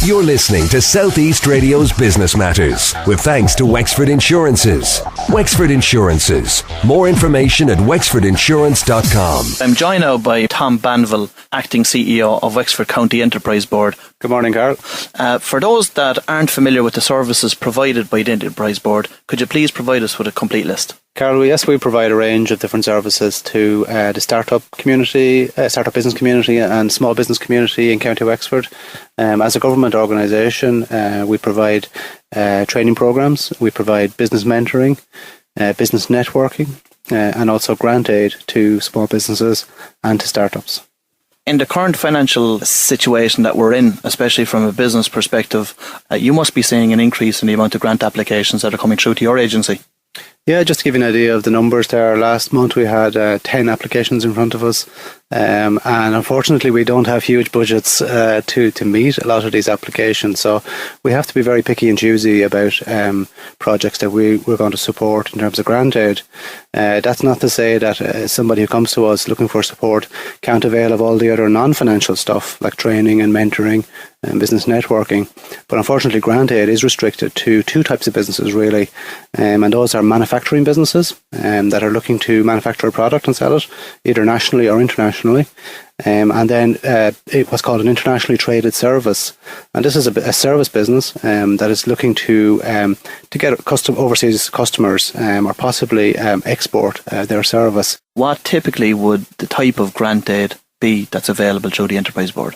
You're listening to Southeast Radio's Business Matters with thanks to Wexford Insurances. Wexford Insurances. More information at wexfordinsurance.com. I'm joined now by Tom Banville, Acting CEO of Wexford County Enterprise Board. Good morning, Karl. For those that aren't familiar with the services provided by the Enterprise Board, could you please provide us with a complete list? Karl, yes, we provide a range of different services to the startup community, startup business community and small business community in County Wexford. As a government organisation, we provide training programmes, we provide business mentoring, business networking, and also grant aid to small businesses and to startups. In the current financial situation that we're in, especially from a business perspective, you must be seeing an increase in the amount of grant applications that are coming through to your agency. Yeah, just to give you an idea of the numbers there, last month we had 10 applications in front of us, and unfortunately we don't have huge budgets to meet a lot of these applications, so we have to be very picky and choosy about projects that we're going to support in terms of grant aid. That's not to say that somebody who comes to us looking for support can't avail of all the other non-financial stuff like training and mentoring and business networking, but unfortunately grant aid is restricted to two types of businesses really, and those are manufacturing businesses that are looking to manufacture a product and sell it either nationally or internationally, and then what's called an internationally traded service, and this is a service business that is looking to get overseas customers or possibly export their service. What typically would the type of grant aid be that's available through the Enterprise Board?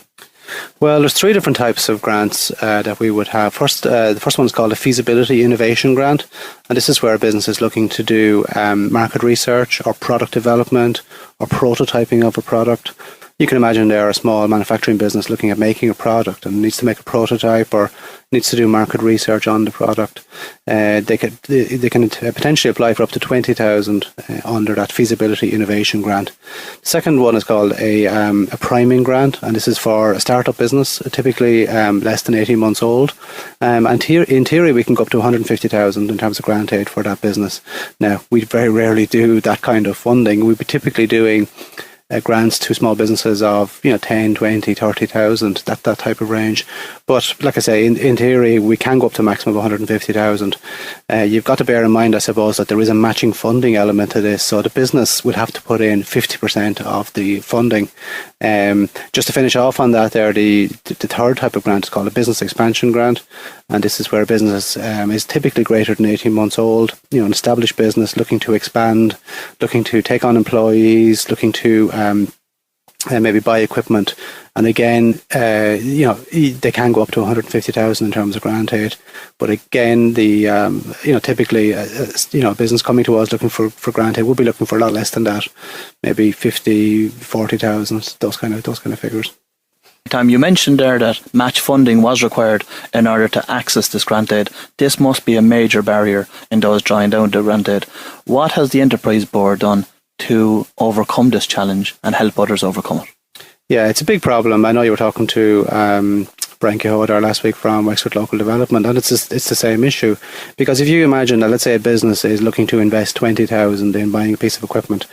Well, there's three different types of grants that we would have. The first one is called a feasibility innovation grant, and this is where a business is looking to do market research or product development or prototyping of a product. You can imagine they're a small manufacturing business looking at making a product and needs to make a prototype or needs to do market research on the product. They can potentially apply for up to 20,000 under that feasibility innovation grant. The second one is called a priming grant, and this is for a startup business, typically less than 18 months old. And in theory, we can go up to 150,000 in terms of grant aid for that business. Now, we very rarely do that kind of funding. We'd be typically doing grants to small businesses of 10, 20, 30,000, that type of range. But like I say, in theory, we can go up to a maximum of 150,000. You've got to bear in mind, I suppose, that there is a matching funding element to this. So the business would have to put in 50% of the funding. Just to finish off on that there, the third type of grant is called a business expansion grant. And this is where a business is typically greater than 18 months old, an established business looking to expand, looking to take on employees, looking to maybe buy equipment. And again, they can go up to 150,000 in terms of grant aid. But again, typically, a business coming to us looking for grant aid will be looking for a lot less than that, maybe 50, 40,000, those kind of figures. Tom, you mentioned there that match funding was required in order to access this grant aid. This must be a major barrier in those drawing down the grant aid. What has the Enterprise Board done to overcome this challenge and help others overcome it? Yeah, it's a big problem. I know you were talking to Brian Kehoe there last week from Wexford Local Development, and it's the same issue. Because if you imagine that, let's say a business is looking to invest 20,000 in buying a piece of equipment,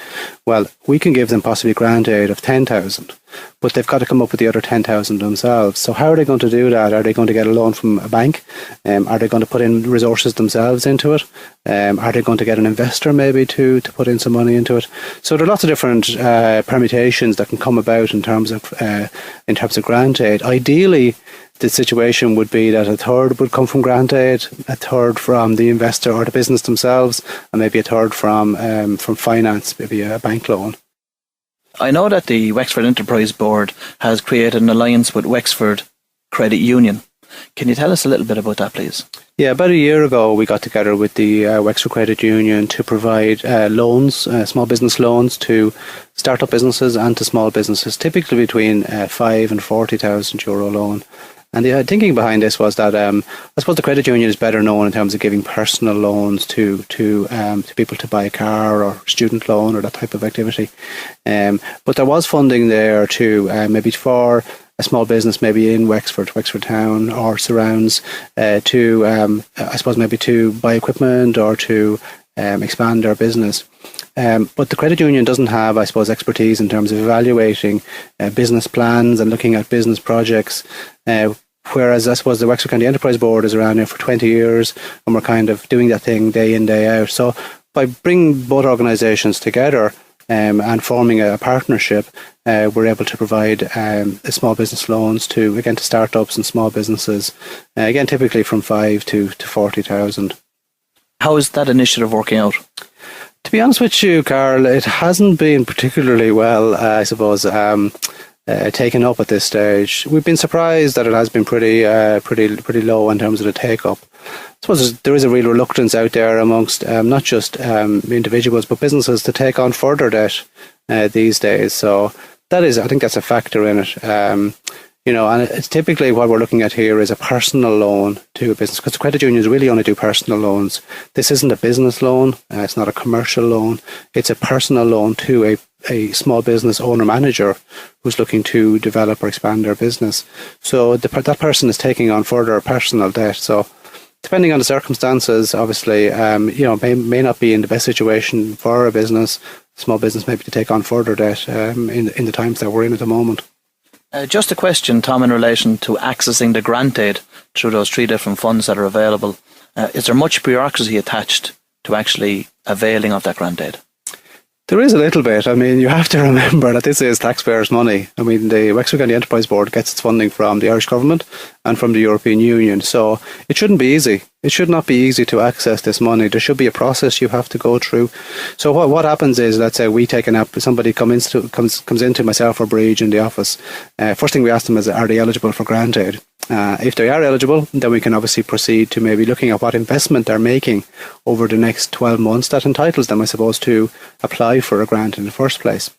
well, we can give them possibly grant aid of 10,000, but they've got to come up with the other 10,000 themselves. So how are they going to do that? Are they going to get a loan from a bank? Are they going to put in resources themselves into it? Are they going to get an investor maybe to put in some money into it? So there are lots of different permutations that can come about in terms of grant aid. Ideally, the situation would be that a third would come from grant aid, a third from the investor or the business themselves, and maybe a third from finance, maybe a bank loan. I know that the Wexford Enterprise Board has created an alliance with Wexford Credit Union. Can you tell us a little bit about that, please? Yeah, about a year ago, we got together with the Wexford Credit Union to provide loans, small business loans to startup businesses and to small businesses, typically between 5 and 40,000 euro loan. And the thinking behind this was that I suppose the credit union is better known in terms of giving personal loans to people to buy a car or student loan or that type of activity. But there was funding there too, maybe for a small business, maybe in Wexford Town or surrounds, I suppose maybe to buy equipment or to expand their business. But the credit union doesn't have, I suppose, expertise in terms of evaluating business plans and looking at business projects. Whereas I suppose the Wexford County Enterprise Board is around now for 20 years, and we're kind of doing that thing day in, day out. So by bringing both organisations together and forming a partnership, we're able to provide small business loans to startups and small businesses, again typically from 5 to 40,000. How is that initiative working out? To be honest with you, Karl, it hasn't been particularly well, I suppose, taken up at this stage. We've been surprised that it has been pretty low in terms of the take-up. I suppose there is a real reluctance out there amongst not just individuals but businesses to take on further debt these days. So I think that's a factor in it. And it's typically what we're looking at here is a personal loan to a business, because the credit unions really only do personal loans. This isn't a business loan. It's not a commercial loan. It's a personal loan to a small business owner-manager who's looking to develop or expand their business. So that person is taking on further personal debt. So depending on the circumstances, obviously, may not be in the best situation for a business, small business maybe to take on further debt in the times that we're in at the moment. Just a question, Tom, in relation to accessing the grant aid through those 3 different funds that are available. Is there much bureaucracy attached to actually availing of that grant aid? There is a little bit. I mean, you have to remember that this is taxpayers' money. I mean, the Wexford County Enterprise Board gets its funding from the Irish Government and from the European Union. So it shouldn't be easy. It should not be easy to access this money. There should be a process you have to go through. So what happens is, let's say we take an app, somebody comes into myself or Breege in the office. First thing we ask them is, are they eligible for grant aid? If they are eligible, then we can obviously proceed to maybe looking at what investment they're making over the next 12 months that entitles them, I suppose, to apply for a grant in the first place.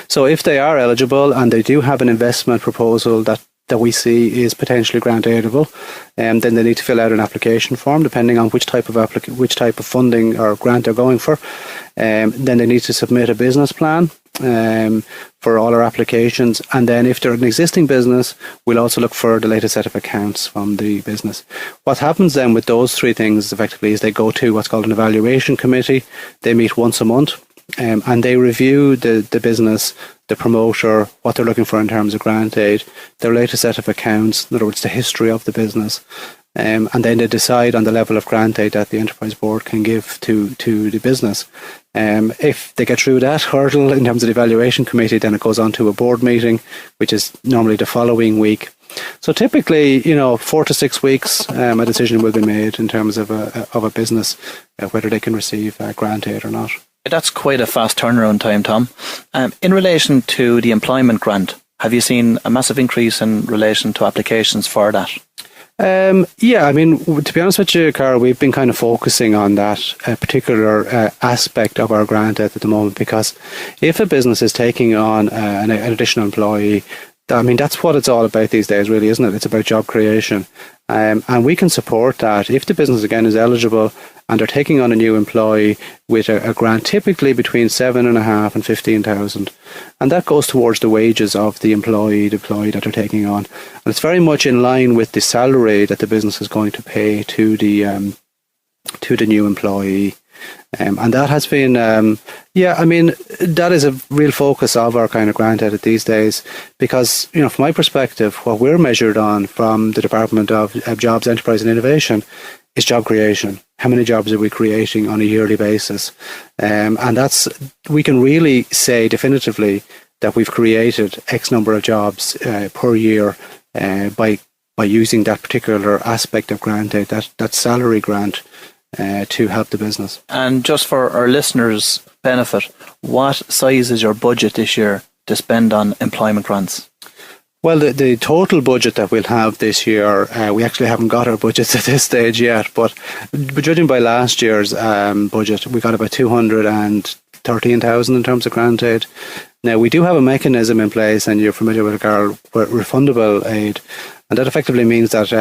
So if they are eligible and they do have an investment proposal that we see is potentially grant aidable, then they need to fill out an application form depending on which type of funding or grant they're going for. Then they need to submit a business plan for all our applications, and then if they're an existing business, we'll also look for the latest set of accounts from the business. What happens then with those 3 things effectively is they go to what's called an evaluation committee. They meet once a month. And they review the business, the promoter, what they're looking for in terms of grant aid, their latest set of accounts, in other words, the history of the business. And then they decide on the level of grant aid that the Enterprise Board can give to the business. If they get through that hurdle in terms of the evaluation committee, then it goes on to a board meeting, which is normally the following week. So typically, 4 to 6 weeks, a decision will be made in terms of a business, whether they can receive grant aid or not. That's quite a fast turnaround time, Tom. In relation to the employment grant, have you seen a massive increase in relation to applications for that? Yeah, I mean, to be honest with you, Karl, we've been kind of focusing on that particular aspect of our grant at the moment, because if a business is taking on an additional employee, I mean, that's what it's all about these days, really, isn't it? It's about job creation. And we can support that if the business, again, is eligible and they're taking on a new employee with a grant typically between 7,500 and 15,000. And that goes towards the wages of the employee that they're taking on. And it's very much in line with the salary that the business is going to pay to the new employee. And that has been, that is a real focus of our kind of grant edit these days, because, from my perspective, what we're measured on from the Department of Jobs, Enterprise and Innovation is job creation. How many jobs are we creating on a yearly basis? And we can really say definitively that we've created X number of jobs per year by using that particular aspect of grant aid, that salary grant, to help the business. And just for our listeners' benefit, what size is your budget this year to spend on employment grants? Well, the total budget that we'll have this year, we actually haven't got our budgets at this stage yet, but judging by last year's budget, we got about 213,000 in terms of grant aid. Now, we do have a mechanism in place, and you're familiar with it, Karl, refundable aid. And that effectively means that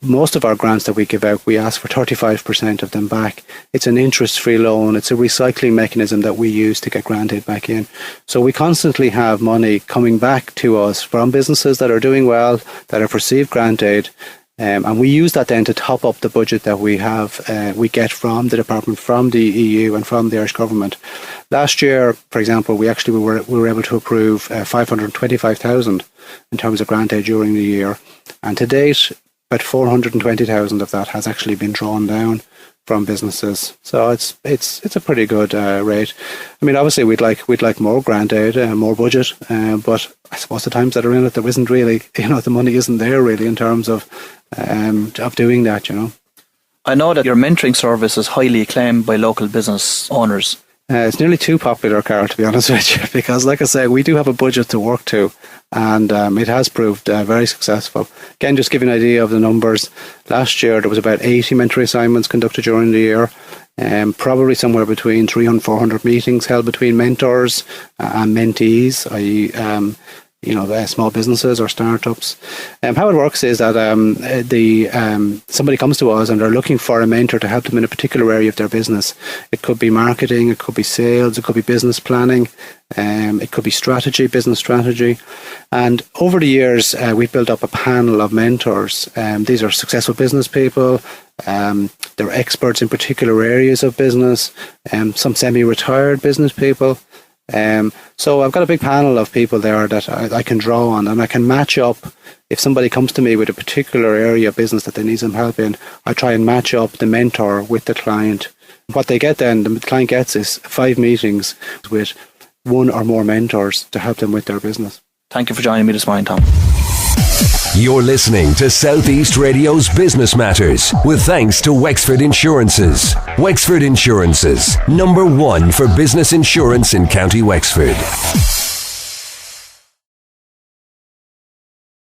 most of our grants that we give out, we ask for 35% of them back. It's an interest-free loan. It's a recycling mechanism that we use to get grant aid back in. So we constantly have money coming back to us from businesses that are doing well, that have received grant aid. And we use that then to top up the budget that we have, we get from the department, from the EU and from the Irish government. Last year, for example, we were able to approve 525,000 in terms of grant aid during the year. And to date, about 420,000 of that has actually been drawn down from businesses. So it's a pretty good rate. I mean, obviously we'd like more grant aid, more budget, but I suppose the times that are in it, there isn't really, the money isn't there really in terms of doing that. I know that your mentoring service is highly acclaimed by local business owners. It's nearly too popular, Karl, to be honest with you, because like I say, we do have a budget to work to, and it has proved very successful. Again, just give you an idea of the numbers. Last year, there was about 80 mentoring assignments conducted during the year, probably somewhere between 300 and 400 meetings held between mentors and mentees, i.e. Small businesses or startups. How it works is that somebody comes to us and they're looking for a mentor to help them in a particular area of their business. It could be marketing, it could be sales, it could be business planning, it could be business strategy. And over the years, we've built up a panel of mentors. These are successful business people. They're experts in particular areas of business. Some semi-retired business people. So I've got a big panel of people there that I can draw on, and I can match up. If somebody comes to me with a particular area of business that they need some help in, I try and match up the mentor with the client. What they get then, the client gets is 5 meetings with one or more mentors to help them with their business. Thank you for joining me this morning, Tom. You're listening to Southeast Radio's Business Matters with thanks to Wexford Insurances. Wexford Insurances, #1 for business insurance in County Wexford.